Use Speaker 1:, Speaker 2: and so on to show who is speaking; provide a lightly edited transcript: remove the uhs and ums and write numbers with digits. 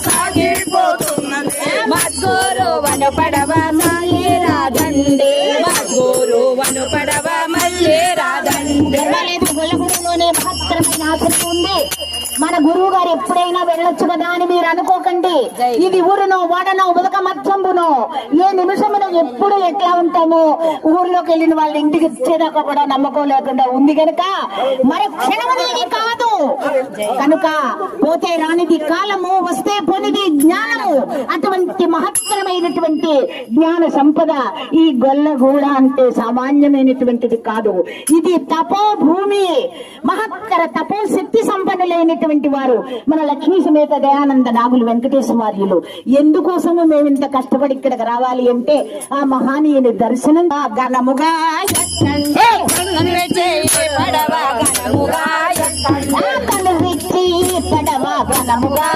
Speaker 1: సాగిపోతున్నది
Speaker 2: మద్గూరు వను పడవ మళ్ళీ రాదండి మద్గూరు వను పడవ మళ్ళీ రాదండి
Speaker 3: గురువులోనే మహత్తరమైన ఆసక్తి ఉంది. మన గురువు గారు ఎప్పుడైనా వెళ్ళొచ్చు కదా అని మీరు అనుకోకండి. ఇది ఊరునో వాడనో ఉదక మధ్యంబునో ఏ నిమిషమున ఎప్పుడు ఎట్లా ఉంటామో ఊర్లోకి వెళ్ళిన వాళ్ళ ఇంటికి వచ్చేదాకా కూడా నమ్మకం లేకుండా ఉంది కనుక మరి క్షణమనేది కాదు కనుక పోతే రానిది కాలము వస్తే పోనిది జ్ఞానము. అటువంటి మహత్తరమైనటువంటి జ్ఞాన సంపద ఈ గొల్లగూడ అంటే సామాన్యమైనటువంటిది కాదు. ఇది తపో భూమి, మహత్తర తపో శక్తి సంపన్నులైనటువంటి వారు మన లక్ష్మీ సమేత దయానంద నాగులు వెంకటేశ్వర్యులు. ఎందుకోసము మేము ఇంత కష్టపడి ఇక్కడికి రావాలి అంటే ఆ మహానీయుని దర్శనం ఘనముగా పడవ ఘనముగా